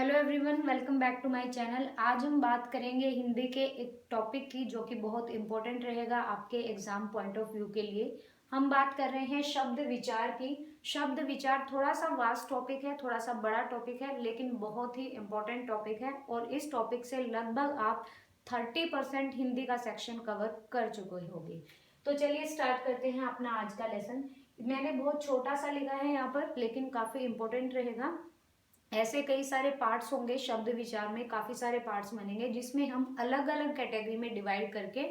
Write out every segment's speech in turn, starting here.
Hello everyone, welcome back to my channel. आज हम बात करेंगे हिंदी के एक टॉपिक की जो कि बहुत इंपॉर्टेंट रहेगा आपके एग्जाम पॉइंट ऑफ व्यू के लिए। हम बात कर रहे हैं शब्द विचार की। शब्द विचार थोड़ा सा वास्ट टॉपिक है, थोड़ा सा बड़ा टॉपिक है, लेकिन बहुत ही इंपॉर्टेंट टॉपिक है और इस टॉपिक से लगभग आप 30% हिंदी का सेक्शन कवर कर चुके होंगे। तो चलिए स्टार्ट करते हैं अपना आज का लेसन। मैंने बहुत छोटा सा लिखा है यहाँ पर, लेकिन काफी इंपॉर्टेंट रहेगा। ऐसे कई सारे पार्ट्स होंगे शब्द विचार में, काफी सारे पार्ट्स बनेंगे जिसमें हम अलग अलग कैटेगरी में डिवाइड करके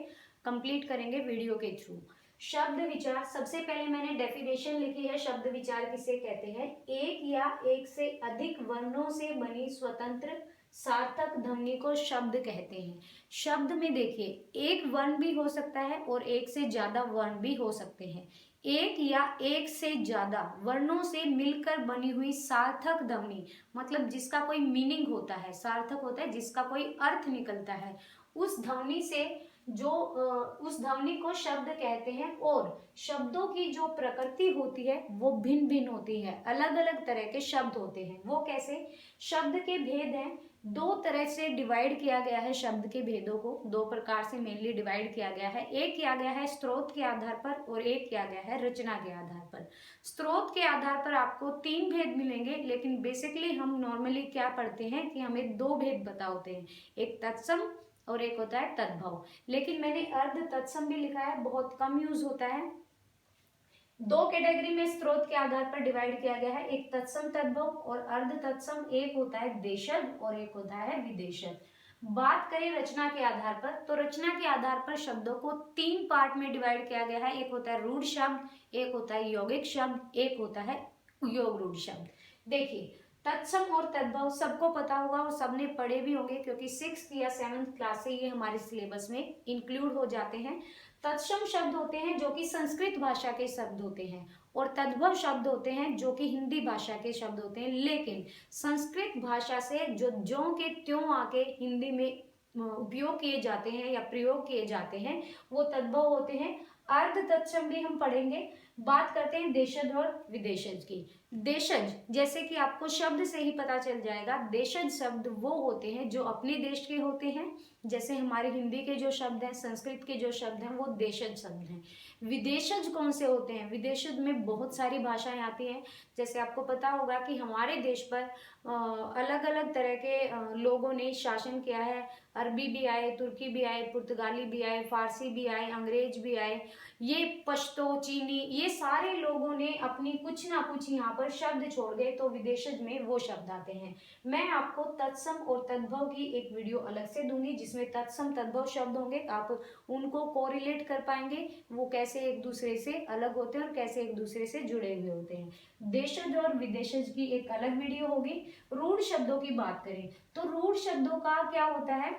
कंप्लीट करेंगे वीडियो के थ्रू। शब्द विचार, सबसे पहले मैंने डेफिनेशन लिखी है। शब्द विचार किसे कहते हैं? एक या एक से अधिक वर्णों से बनी स्वतंत्र सार्थक ध्वनि को शब्द कहते हैं। शब्द में देखिए, एक वर्ण भी हो सकता है और एक से ज्यादा वर्ण भी हो सकते हैं। एक या एक से ज्यादा वर्णों से मिलकर बनी हुई सार्थक ध्वनि, मतलब जिसका कोई मीनिंग होता है, सार्थक होता है जिसका कोई अर्थ निकलता है, उस ध्वनि से उस ध्वनि को शब्द कहते हैं। और शब्दों की जो प्रकृति होती है वो भिन्न भिन्न होती है, अलग अलग तरह के शब्द होते हैं। वो कैसे? शब्द के भेद हैं, दो तरह से डिवाइड किया गया है। शब्द के भेदों को दो प्रकार से मेनली डिवाइड किया गया है। एक किया गया है स्रोत के आधार पर और एक किया गया है रचना के आधार पर। स्रोत के आधार पर आपको तीन भेद मिलेंगे, लेकिन बेसिकली हम नॉर्मली क्या पढ़ते हैं कि हमें दो भेद पता होते हैं, एक तत्सम और एक होता है तद्भव। लेकिन मैंने अर्ध तत्सम भी लिखा है, बहुत कम यूज होता है। दो कैटेगरी में स्रोत के आधार पर डिवाइड किया गया है, एक तत्सम तद्भव और अर्ध तत्सम। एक होता है देशज और एक होता है विदेशज। बात करें रचना के आधार पर, तो रचना के आधार पर शब्दों को तीन पार्ट में डिवाइड किया गया है। एक होता है रूढ़ शब्द, एक होता है यौगिक शब्द, एक होता है योग रूढ़ शब्द। देखिए, तत्सम और तद्भव सबको पता होगा और सबने पढ़े भी होंगे, क्योंकि 6th या 7th क्लास से ये हमारे सिलेबस में इंक्लूड हो जाते हैं। तत्सम शब्द होते हैं जो कि संस्कृत भाषा के शब्द होते हैं और तद्भव शब्द होते हैं जो कि हिंदी भाषा के शब्द होते हैं। लेकिन संस्कृत भाषा से जो ज्यों के त्यों आके हिंदी में उपयोग किए जाते हैं या प्रयोग किए जाते हैं, वो तद्भव होते हैं। अर्ध तत्सम भी हम पढ़ेंगे। बात करते हैं देशज और विदेशज की। देशज, जैसे कि आपको शब्द से ही पता चल जाएगा, देशज शब्द वो होते हैं जो अपने देश के होते हैं। जैसे हमारे हिंदी के जो शब्द हैं, संस्कृत के जो शब्द हैं, वो देशज शब्द हैं। विदेशज कौन से होते हैं? विदेशज में बहुत सारी भाषाएं आती हैं। जैसे आपको पता होगा कि हमारे देश पर अलग अलग तरह के लोगों ने शासन किया है। अरबी भी आए, तुर्की भी आए, पुर्तगाली भी आए, फारसी भी आए, अंग्रेज भी आए, ये पश्तो, चीनी, ये सारे लोगों ने अपनी कुछ ना कुछ यहाँ पर शब्द छोड़ गए, तो विदेशज में वो शब्द आते हैं। मैं आपको तत्सम और तद्भव की एक वीडियो अलग से दूंगी जिसमें तत्सम तद्भव शब्द होंगे, आप उनको कोरिलेट कर पाएंगे, वो कैसे एक दूसरे से अलग होते हैं और कैसे एक दूसरे से जुड़े हुए होते हैं। देशज और विदेशज की एक अलग वीडियो होगी। रूढ़ शब्दों की बात करें तो रूढ़ शब्दों का क्या होता है?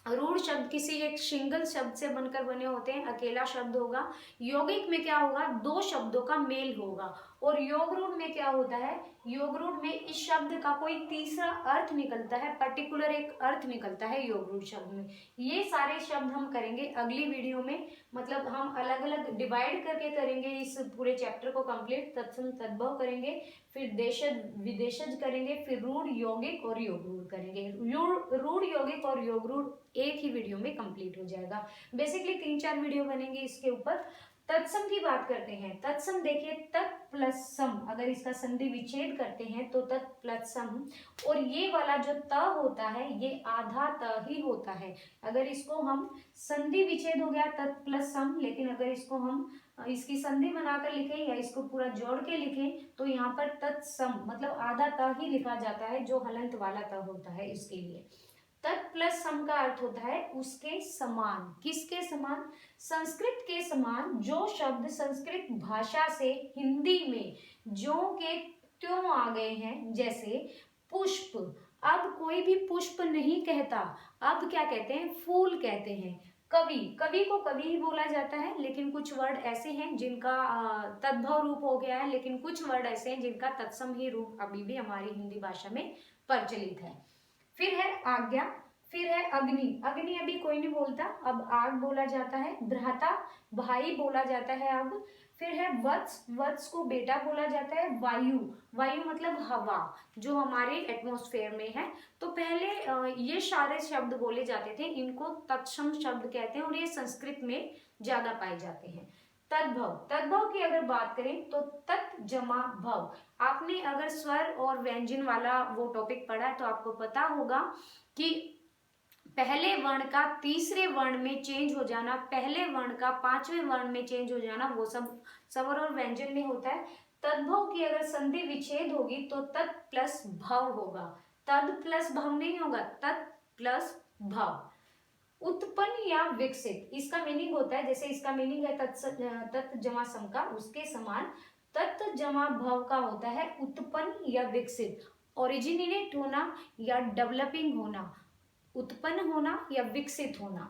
रूढ़ शब्द किसी एक सिंगल शब्द से बनकर बने होते हैं, अकेला शब्द होगा। यौगिक में क्या होगा? दो शब्दों का मेल होगा। और योग रूढ़ में क्या होता है? योग रूढ़ में इस शब्द का कोई तीसरा अर्थ निकलता है, पर्टिकुलर एक अर्थ निकलता है योग रूढ़ शब्द में। ये सारे शब्द हम करेंगे अगली वीडियो में, मतलब हम अलग अलग डिवाइड करके करेंगे इस पूरे चैप्टर को कंप्लीट। तत्सम तद्भव करेंगे, फिर देशज विदेशज करेंगे, फिर रूढ़, यौगिक और योग रूढ़ करेंगे। रूढ़, यौगिक और योग रूढ़ एक ही वीडियो में कंप्लीट हो जाएगा। बेसिकली 3-4 वीडियो बनेंगे इसके ऊपर। तत्सम की बात करते हैं। तत्सम देखिए, तत् प्लस सम, अगर इसका संधि विच्छेद करते हैं तो तत् प्लस सम। और ये वाला जो त होता है ये आधा त ही होता है। अगर इसको हम संधि विच्छेद हो गया तत् प्लस सम, लेकिन अगर इसको हम इसकी संधि बनाकर लिखें या इसको पूरा जोड़ के लिखें तो यहाँ पर तत्सम मतलब आधा त ही लिखा जाता है, जो हलंत वाला त होता है इसके लिए। तत् प्लस सम का अर्थ होता है उसके समान। किसके समान? संस्कृत के समान। जो शब्द संस्कृत भाषा से हिंदी में ज्यों के त्यों आ गए हैं, जैसे पुष्प, अब कोई भी पुष्प नहीं कहता, अब क्या कहते हैं? फूल कहते हैं। कवि, कवि को कवि ही बोला जाता है, लेकिन कुछ वर्ड ऐसे हैं जिनका तद्भव रूप हो गया है, लेकिन कुछ वर्ड ऐसे हैं जिनका तत्सम ही रूप अभी भी हमारी हिंदी भाषा में प्रचलित है। फिर है आज्ञा, फिर है अग्नि। अग्नि अभी कोई नहीं बोलता, अब आग बोला जाता है। भ्राता, भाई बोला जाता है अब। फिर है वत्स, वत्स को बेटा बोला जाता है। वायु, वायु मतलब हवा जो हमारे एटमॉस्फेयर में है। तो पहले ये सारे शब्द बोले जाते थे, इनको तत्सम शब्द कहते हैं और ये संस्कृत में ज्यादा पाए जाते हैं। तद्भव, तद्भव की अगर बात करें तो तत् जमा भव। आपने अगर स्वर और व्यंजन वाला वो टॉपिक पढ़ा है तो आपको पता होगा कि पहले वर्ण का तीसरे वर्ण में चेंज हो जाना, पहले वर्ण का पांचवें वर्ण में चेंज हो जाना, वो सब स्वर और व्यंजन में होता है। तद्भव की अगर संधि विच्छेद होगी तो तत् प्लस भव होगा, तद प्लस भव नहीं होगा, तत् प्लस भव। उत्पन्न या विकसित, इसका मीनिंग होता है, जैसे इसका मीनिंग है तत् जमा सम का, उसके समान तत् जमा भव का होता है उत्पन्न या विकसित, ओरिजिनेट होना या डेवलपिंग होना, उत्पन्न होना या विकसित होना।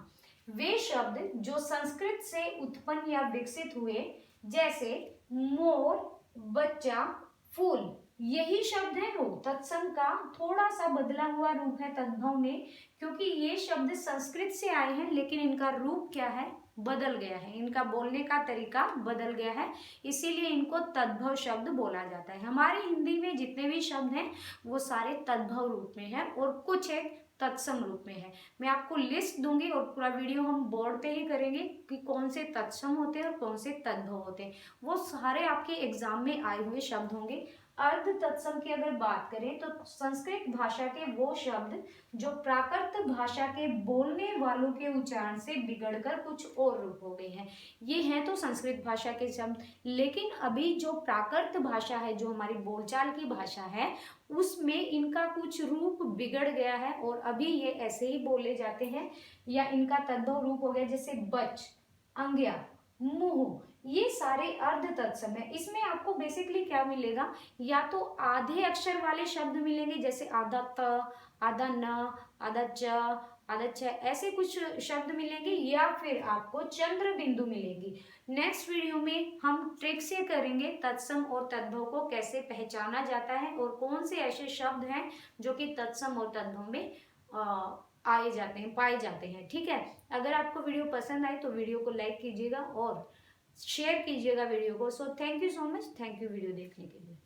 वे शब्द जो संस्कृत से उत्पन्न या विकसित हुए, जैसे मोर, बच्चा, फूल, यही शब्द है वो तत्सम का थोड़ा सा बदला हुआ रूप है तद्भव में, क्योंकि ये शब्द संस्कृत से आए हैं लेकिन इनका रूप क्या है, बदल गया है, इनका बोलने का तरीका बदल गया है, इसीलिए इनको तद्भव शब्द बोला जाता है। हमारे हिंदी में जितने भी शब्द हैं वो सारे तद्भव रूप में है और कुछ एक तत्सम रूप में है। मैं आपको लिस्ट दूंगी और पूरा वीडियो हम बोर्ड पे ही करेंगे कि कौन से तत्सम होते हैं और कौन से तद्भव होते हैं, वो सारे आपके एग्जाम में आए हुए शब्द होंगे। अर्ध तत्सम की अगर बात करें तो संस्कृत भाषा के वो शब्द जो प्राकृत भाषा के बोलने वालों के उच्चारण से बिगड़कर कुछ और रूप हो गए हैं, ये हैं तो संस्कृत भाषा के शब्द। लेकिन अभी जो प्राकृत भाषा है, जो हमारी बोलचाल की भाषा है, उसमें इनका कुछ रूप बिगड़ गया है और अभी ये ऐसे ही बोले जाते हैं या इनका तद्भव रूप हो गया, जैसे बच, अंग्या, मुंह, ये सारे अर्ध तत्सम है। इसमें आपको बेसिकली क्या मिलेगा, या तो आधे अक्षर वाले शब्द मिलेंगे, जैसे आधा त, आधा न, आधा च, आधा छ, ऐसे कुछ शब्द मिलेंगे, या फिर आपको चंद्र बिंदु मिलेगी। नेक्स्ट वीडियो में हम ट्रिक से करेंगे तत्सम और तद्भव को कैसे पहचाना जाता है और कौन से ऐसे शब्द हैं जो कि तत्सम और तद्भव में आए जाते हैं, पाए जाते हैं। ठीक है, अगर आपको वीडियो पसंद आए तो वीडियो को लाइक कीजिएगा और शेयर कीजिएगा वीडियो को। So thank you so much, thank you video देखने के लिए।